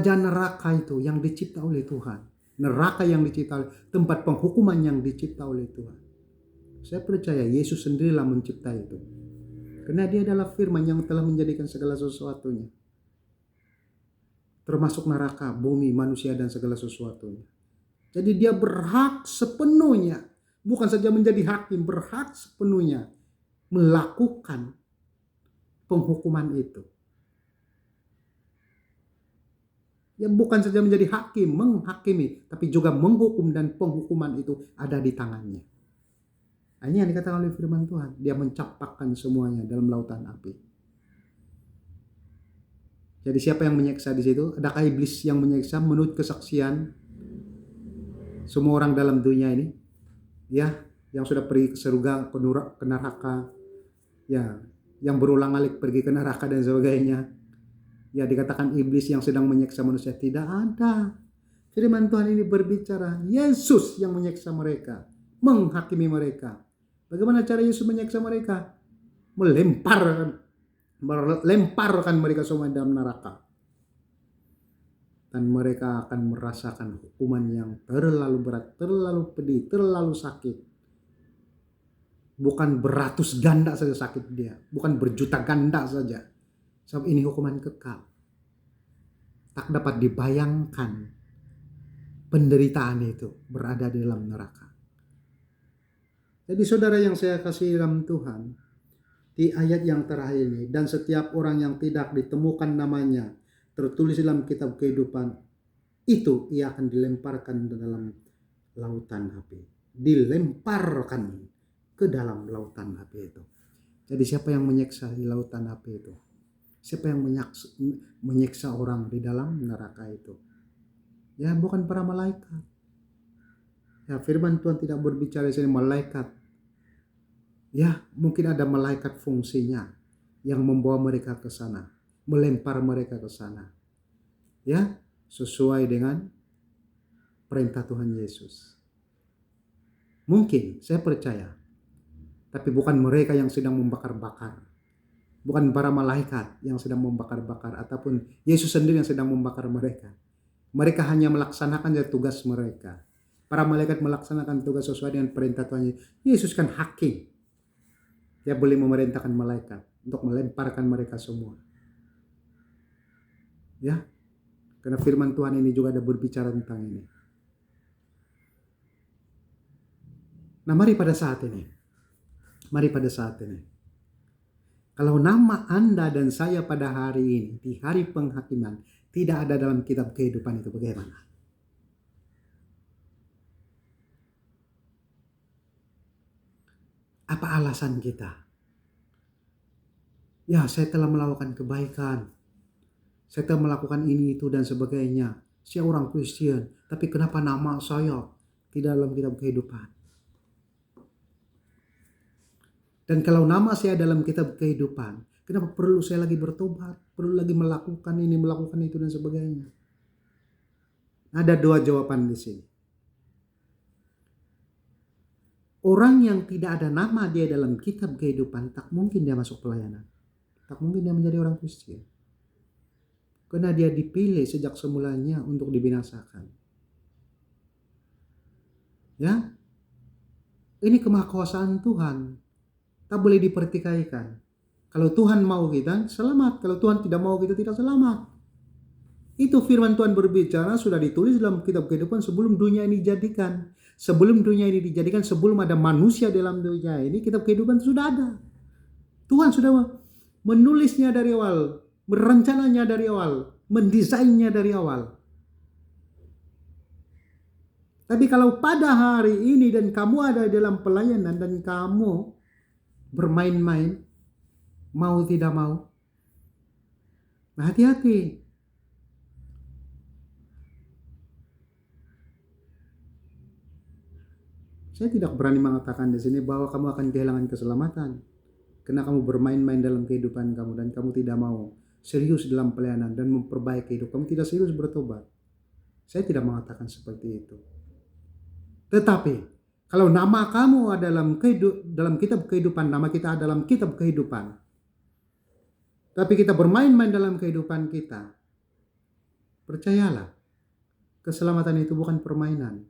neraka itu yang dicipta oleh Tuhan. Neraka yang dicipta, tempat penghukuman yang dicipta oleh Tuhan. Saya percaya Yesus sendirilah mencipta itu. Karena dia adalah firman yang telah menjadikan segala sesuatunya. Termasuk neraka, bumi, manusia, dan segala sesuatunya. Jadi dia berhak sepenuhnya, bukan saja menjadi hakim, berhak sepenuhnya melakukan penghukuman itu. Ya bukan saja menjadi hakim, menghakimi, tapi juga menghukum, dan penghukuman itu ada di tangannya. Nah, ini yang dikatakan oleh firman Tuhan. Dia mencampakkan semuanya dalam lautan api. Jadi siapa yang menyiksa di situ? Adakah iblis yang menyiksa menurut kesaksian semua orang dalam dunia ini? Ya, yang sudah pergi ke surga, ke neraka, ya, yang berulang-alik pergi ke neraka dan sebagainya. Ya, dikatakan iblis yang sedang menyiksa manusia. Tidak ada. Firman Tuhan ini berbicara Yesus yang menyiksa mereka, menghakimi mereka. Bagaimana cara Yesus menyiksa mereka? Melemparkan mereka semua dalam neraka. Dan mereka akan merasakan hukuman yang terlalu berat, terlalu pedih, terlalu sakit. Bukan beratus ganda saja sakit dia, bukan berjuta ganda saja. Sebab ini hukuman kekal. Tak dapat dibayangkan penderitaan itu berada di dalam neraka. Jadi saudara yang saya kasih dalam Tuhan, di ayat yang terakhir ini, dan setiap orang yang tidak ditemukan namanya tertulis dalam kitab kehidupan, itu ia akan dilemparkan ke dalam lautan api. Dilemparkan ke dalam lautan api itu. Jadi siapa yang menyiksa di lautan api itu? Siapa yang menyiksa orang di dalam neraka itu? Ya bukan para malaikat. Ya firman Tuhan tidak berbicara di sini malaikat. Ya mungkin ada malaikat fungsinya yang membawa mereka ke sana, melempar mereka ke sana. Ya sesuai dengan perintah Tuhan Yesus. Mungkin, saya percaya. Tapi bukan mereka yang sedang membakar-bakar. Bukan para malaikat yang sedang membakar-bakar, ataupun Yesus sendiri yang sedang membakar mereka. Mereka hanya melaksanakan tugas mereka. Para malaikat melaksanakan tugas sesuai dengan perintah Tuhan. Yesus kan hakim. Dia boleh memerintahkan malaikat untuk melemparkan mereka semua. Ya, karena firman Tuhan ini juga ada berbicara tentang ini. Nah, mari pada saat ini, kalau nama Anda dan saya pada hari ini, di hari penghakiman, tidak ada dalam kitab kehidupan itu, bagaimana? Apa alasan kita? Ya, saya telah melakukan kebaikan. Saya telah melakukan ini, itu, dan sebagainya. Saya orang Kristen, tapi kenapa nama saya tidak dalam kitab kehidupan? Dan kalau nama saya dalam kitab kehidupan, kenapa perlu saya lagi bertobat? Perlu lagi melakukan ini, melakukan itu, dan sebagainya? Ada dua jawaban di sini. Orang yang tidak ada nama dia dalam kitab kehidupan, tak mungkin dia masuk pelayanan. Tak mungkin dia menjadi orang Kristen. Karena dia dipilih sejak semulanya untuk dibinasakan. Ya, ini kemahakuasaan Tuhan. Tak boleh dipertikaikan. Kalau Tuhan mau kita, selamat. Kalau Tuhan tidak mau kita, tidak selamat. Itu firman Tuhan berbicara, sudah ditulis dalam kitab kehidupan sebelum dunia ini dijadikan. Sebelum dunia ini dijadikan, sebelum ada manusia dalam dunia ini, kitab kehidupan sudah ada. Tuhan sudah menulisnya dari awal, merencananya dari awal, mendesainnya dari awal. Tapi kalau pada hari ini dan kamu ada dalam pelayanan dan kamu bermain-main, mau tidak mau, hati-hati. Saya tidak berani mengatakan di sini bahwa kamu akan kehilangan keselamatan karena kamu bermain-main dalam kehidupan kamu dan kamu tidak mau serius dalam pelayanan dan memperbaiki hidup kamu, tidak serius bertobat. Saya tidak mengatakan seperti itu. Tetapi kalau nama kamu ada dalam kitab kehidupan, nama kita ada dalam kitab kehidupan, tapi kita bermain-main dalam kehidupan kita, Percayalah, keselamatan itu bukan permainan.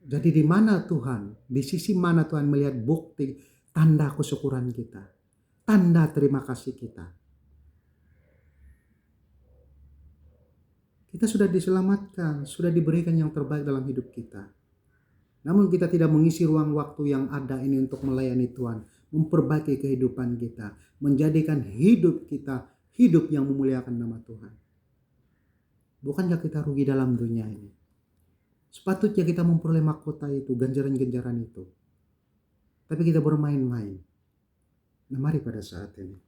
Jadi di mana Tuhan, di sisi mana Tuhan melihat bukti tanda kesyukuran kita, tanda terima kasih kita. Kita sudah diselamatkan, sudah diberikan yang terbaik dalam hidup kita. Namun kita tidak mengisi ruang waktu yang ada ini untuk melayani Tuhan, memperbaiki kehidupan kita, menjadikan hidup kita hidup yang memuliakan nama Tuhan. Bukankah kita rugi dalam dunia ini? Sepatutnya kita memperoleh mahkota itu, ganjaran-ganjaran itu. Tapi kita bermain-main. Nah, mari pada saat ini,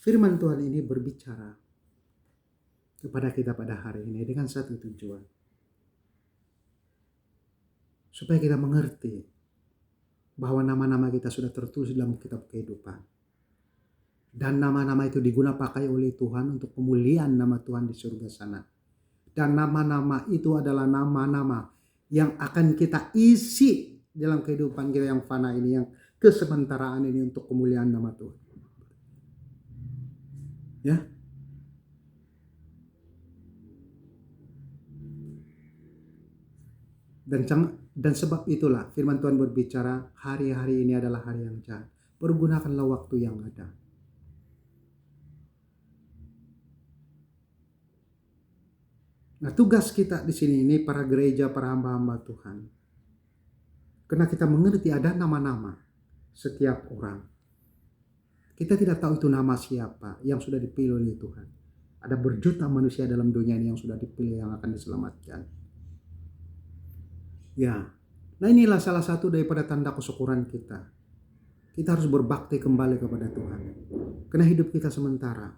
firman Tuhan ini berbicara kepada kita pada hari ini dengan satu tujuan. Supaya kita mengerti bahwa nama-nama kita sudah tertulis dalam kitab kehidupan. Dan nama-nama itu digunakan pakai oleh Tuhan untuk pemulihan nama Tuhan di surga sana. Dan nama-nama itu adalah nama-nama yang akan kita isi dalam kehidupan kita yang fana ini, yang kesementaraan ini untuk kemuliaan nama Tuhan. Ya. Dan sebab itulah firman Tuhan berbicara, hari-hari ini adalah hari yang jahat. Pergunakanlah waktu yang ada. Nah, tugas kita di sini ini para gereja, para hamba-hamba Tuhan. Karena kita mengerti ada nama-nama setiap orang. Kita tidak tahu itu nama siapa yang sudah dipilih oleh Tuhan. Ada berjuta manusia dalam dunia ini yang sudah dipilih yang akan diselamatkan. Ya, nah inilah salah satu daripada tanda kesyukuran kita. Kita harus berbakti kembali kepada Tuhan. Karena hidup kita sementara.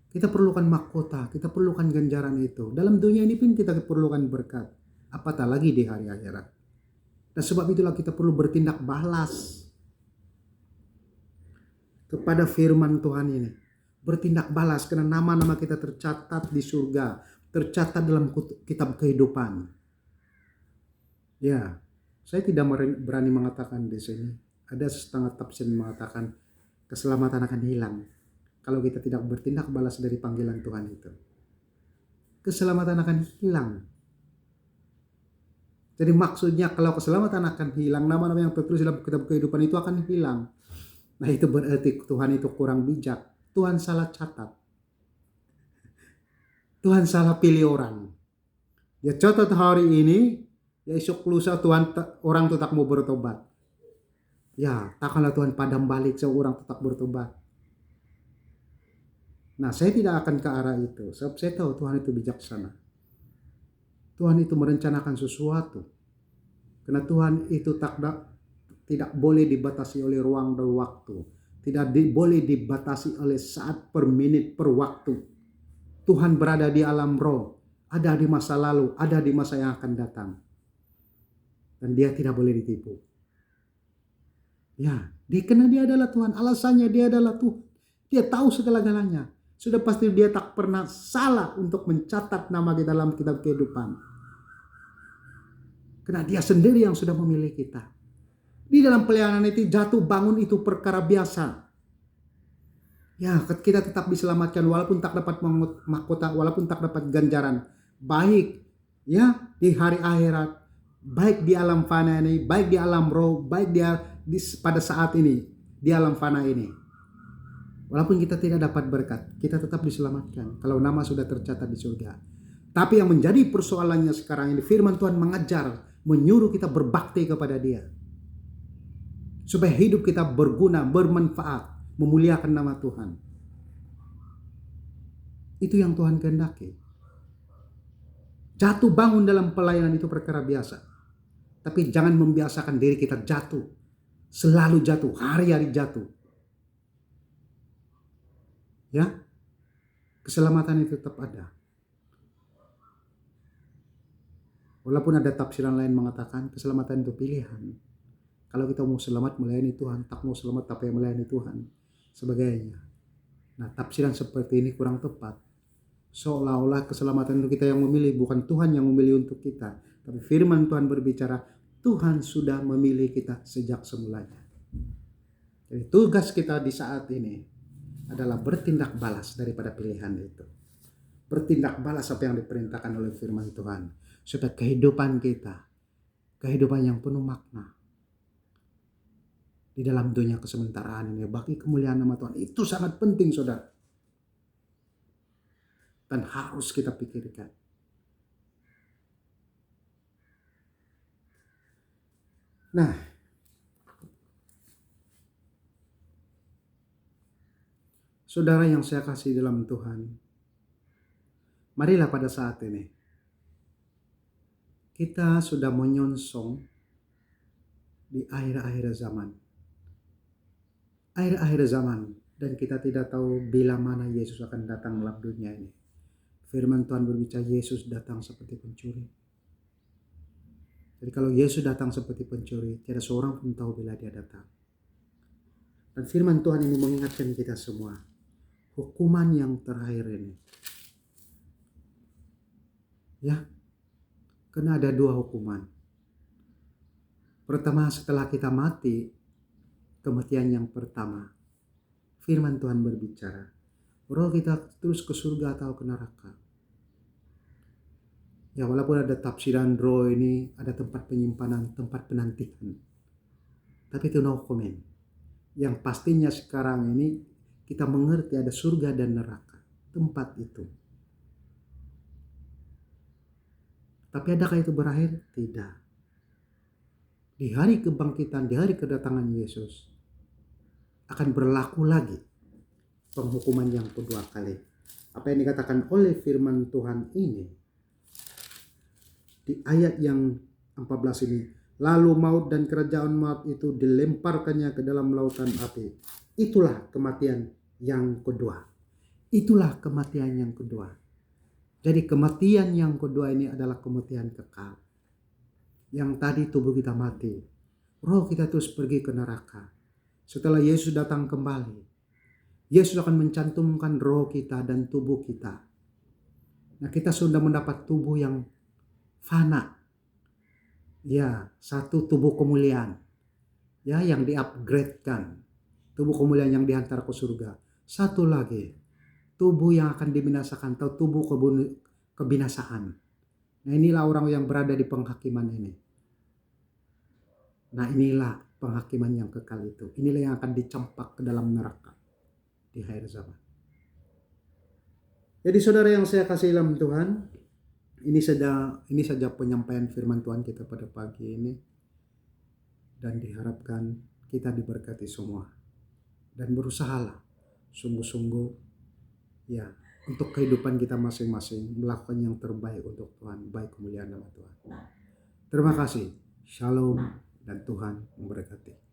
Kita perlukan mahkota, kita perlukan ganjaran itu. Dalam dunia ini pun kita perlukan berkat. Apatah lagi di hari akhirat. Dan sebab itulah kita perlu bertindak balas kepada firman Tuhan ini. Bertindak balas karena nama-nama kita tercatat di surga. Tercatat dalam kitab kehidupan. Ya, saya tidak berani mengatakan di sini. Ada setengah tafsir mengatakan keselamatan akan hilang kalau kita tidak bertindak balas dari panggilan Tuhan itu. Keselamatan akan hilang. Jadi maksudnya kalau keselamatan akan hilang, nama-nama yang tertulis dalam kitab kehidupan itu akan hilang. Nah, itu berarti Tuhan itu kurang bijak. Tuhan salah catat. Tuhan salah pilih orang. Ya catat hari ini, ya esok lusa Tuhan orang tetap mau bertobat. Ya, takkanlah Tuhan padam balik seorang tetap bertobat. Nah, saya tidak akan ke arah itu. Sebab saya tahu Tuhan itu bijaksana. Tuhan itu merencanakan sesuatu. Karena Tuhan itu tidak boleh dibatasi oleh ruang dan waktu. Tidak boleh dibatasi oleh saat per menit per waktu. Tuhan berada di alam roh. Ada di masa lalu. Ada di masa yang akan datang. Dan dia tidak boleh ditipu. Ya, karena dia adalah Tuhan. Alasannya dia adalah Tuhan. Dia tahu segala-galanya. Sudah pasti dia tak pernah salah untuk mencatat nama kita dalam kitab kehidupan. Karena dia sendiri yang sudah memilih kita. Di dalam pelayanan itu jatuh bangun itu perkara biasa. Ya, kita tetap diselamatkan walaupun tak dapat mahkota, walaupun tak dapat ganjaran. Baik ya di hari akhirat, baik di alam fana ini, baik di alam roh, baik pada saat ini, di alam fana ini. Walaupun kita tidak dapat berkat, kita tetap diselamatkan kalau nama sudah tercatat di surga. Tapi yang menjadi persoalannya sekarang ini, firman Tuhan mengajar, menyuruh kita berbakti kepada Dia. Supaya hidup kita berguna, bermanfaat, memuliakan nama Tuhan. Itu yang Tuhan kehendaki. Jatuh bangun dalam pelayanan itu perkara biasa. Tapi jangan membiasakan diri kita jatuh. Selalu jatuh, hari-hari jatuh. Ya, keselamatan itu tetap ada. Walaupun ada tafsiran lain mengatakan keselamatan itu pilihan. Kalau kita mau selamat melayani Tuhan, tak mau selamat tapi melayani Tuhan, sebagainya. Nah, tafsiran seperti ini kurang tepat. Seolah-olah keselamatan itu kita yang memilih, bukan Tuhan yang memilih untuk kita. Tapi firman Tuhan berbicara, Tuhan sudah memilih kita sejak semulanya. Jadi tugas kita di saat ini adalah bertindak balas daripada pilihan itu. Bertindak balas apa yang diperintahkan oleh firman Tuhan. Supaya kehidupan kita, kehidupan yang penuh makna di dalam dunia kesementaraan ini, bagi kemuliaan nama Tuhan, itu sangat penting, saudara. Dan harus kita pikirkan. Nah, saudara yang saya kasih dalam Tuhan, marilah pada saat ini kita sudah menyongsong di akhir-akhir zaman. Akhir-akhir zaman, dan kita tidak tahu bila mana Yesus akan datang dalam dunia ini. Firman Tuhan berbicara Yesus datang seperti pencuri. Jadi kalau Yesus datang seperti pencuri, tiada seorang pun tahu bila dia datang. Dan firman Tuhan ini mengingatkan kita semua, hukuman yang terakhir ini. Ya, karena ada dua hukuman. Pertama, setelah kita mati, kematian yang pertama, firman Tuhan berbicara, roh kita terus ke surga atau ke neraka. Ya, walaupun ada tafsiran roh ini, ada tempat penyimpanan, tempat penantian. Tapi itu no comment. Yang pastinya sekarang ini kita mengerti ada surga dan neraka. Tempat itu. Tapi adakah itu berakhir? Tidak. Di hari kebangkitan, di hari kedatangan Yesus, akan berlaku lagi penghukuman yang kedua kali. Apa yang dikatakan oleh firman Tuhan ini, di ayat yang 14 ini, lalu maut dan kerajaan maut itu dilemparkannya ke dalam lautan api. Itulah kematian yang kedua. Itulah kematian yang kedua. Jadi kematian yang kedua ini adalah kematian kekal. Yang tadi tubuh kita mati, roh kita terus pergi ke neraka. Setelah Yesus datang kembali, Yesus akan mencantumkan roh kita dan tubuh kita. Nah, kita sudah mendapat tubuh yang fana. Ya, satu tubuh kemuliaan. Ya, yang di-upgrade-kan. Tubuh kemuliaan yang dihantar ke surga. Satu lagi, tubuh yang akan dibinasakan atau tubuh kebinasaan. Nah, inilah orang yang berada di penghakiman ini. Nah, inilah penghakiman yang kekal itu. Inilah yang akan dicampak ke dalam neraka di akhir zaman. Jadi saudara yang saya kasih dalam Tuhan, ini saja penyampaian firman Tuhan kita pada pagi ini. Dan diharapkan kita diberkati semua. Dan berusahalah sungguh-sungguh ya untuk kehidupan kita masing-masing melakukan yang terbaik untuk Tuhan, baik kemuliaan nama Tuhan. Terima kasih. Shalom dan Tuhan memberkati.